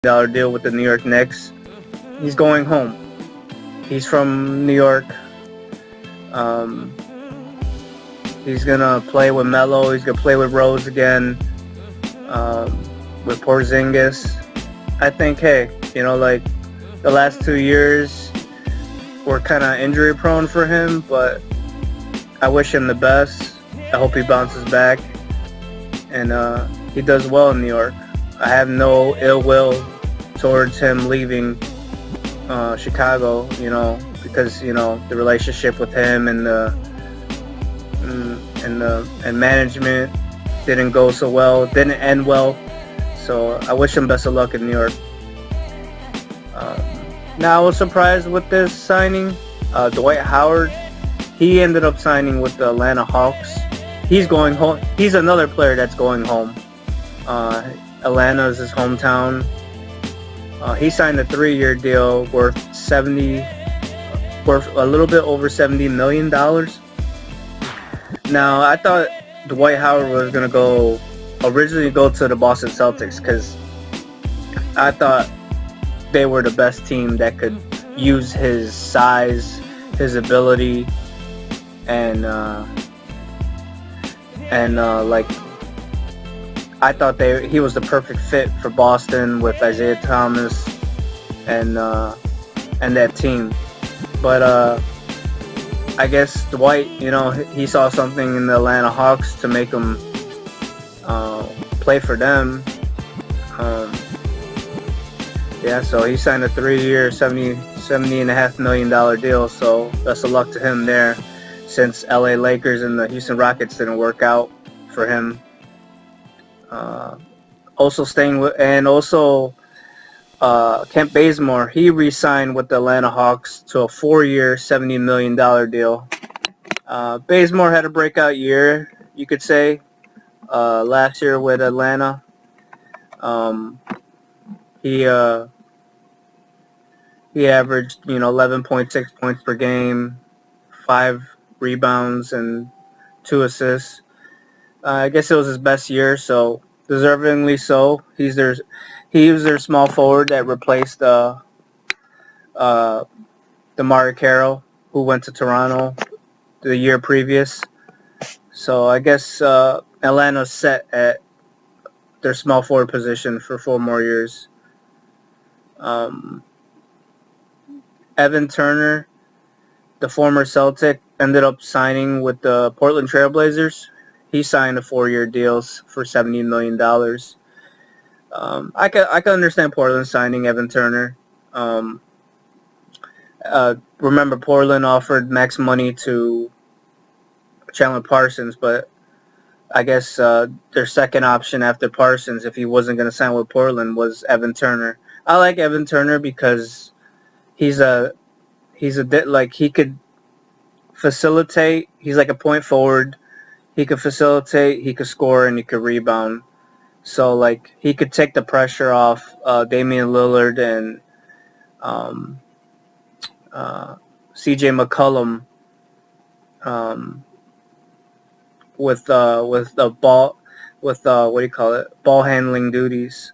deal with the New York Knicks. He's going home. He's from New York. Um, he's gonna play with Melo. He's gonna play with Rose again. Um, with Porzingis. I think, hey, like the last 2 years were kind of injury prone for him, but I wish him the best. I hope he bounces back and he does well in New York. I have no ill will towards him leaving Chicago, because the relationship with him and and management didn't go so well, didn't end well. So I wish him best of luck in New York. Now I was surprised with this signing. Dwight Howard, he ended up signing with the Atlanta Hawks. He's going home. He's another player that's going home. Atlanta is his hometown. He signed a 3-year deal worth a little bit over $70 million. Now, I thought Dwight Howard was going to originally go to the Boston Celtics because I thought they were the best team that could use his size, his ability, and I thought he was the perfect fit for Boston with Isaiah Thomas and that team. But I guess Dwight, he saw something in the Atlanta Hawks to make him play for them. So he signed a 3-year, $70.5 million deal. So best of luck to him there, since LA Lakers and the Houston Rockets didn't work out for him. Kent Bazemore, he re-signed with the Atlanta Hawks to a 4-year, $70 million deal. Bazemore had a breakout year, you could say, last year with Atlanta. He averaged, 11.6 points per game, 5 rebounds, and 2 assists. I guess it was his best year, so deservingly so. He was their small forward that replaced DeMarre Carroll, who went to Toronto the year previous. So I guess Atlanta's set at their small forward position for 4 more years. Evan Turner, the former Celtic, ended up signing with the Portland Trailblazers. He signed a 4-year deal for $70 million. I can understand Portland signing Evan Turner. Remember, Portland offered max money to Chandler Parsons, but I guess their second option after Parsons, if he wasn't going to sign with Portland, was Evan Turner. I like Evan Turner because he could facilitate. He's like a point forward. He could facilitate, he could score, and he could rebound. So, he could take the pressure off Damian Lillard and C.J. McCollum with the ball handling duties.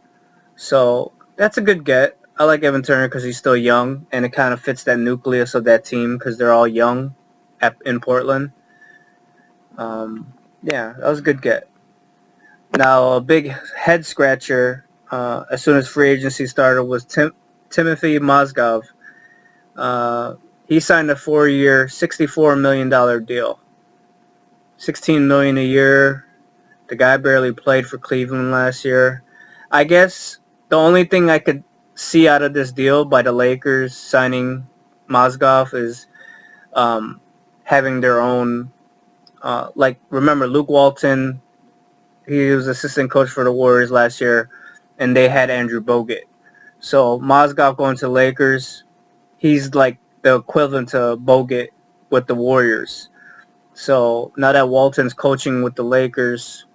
So that's a good get. I like Evan Turner because he's still young, and it kind of fits that nucleus of that team because they're all young in Portland. That was a good get. Now, a big head scratcher as soon as free agency started was Timothy Mozgov. He signed a 4-year, $64 million deal. $16 million a year. The guy barely played for Cleveland last year. I guess the only thing I could see out of this deal by the Lakers signing Mozgov is having their own. Remember Luke Walton? He was assistant coach for the Warriors last year, and they had Andrew Bogut. So Mozgov going to Lakers, he's like the equivalent to Bogut with the Warriors. So now that Walton's coaching with the Lakers,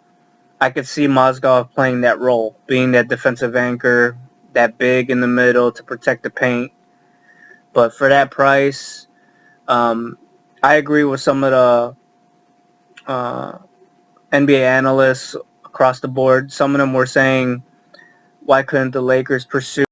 I could see Mozgov playing that role, being that defensive anchor, that big in the middle to protect the paint. But for that price, I agree with some of the NBA analysts across the board. Some of them were saying why couldn't the Lakers pursue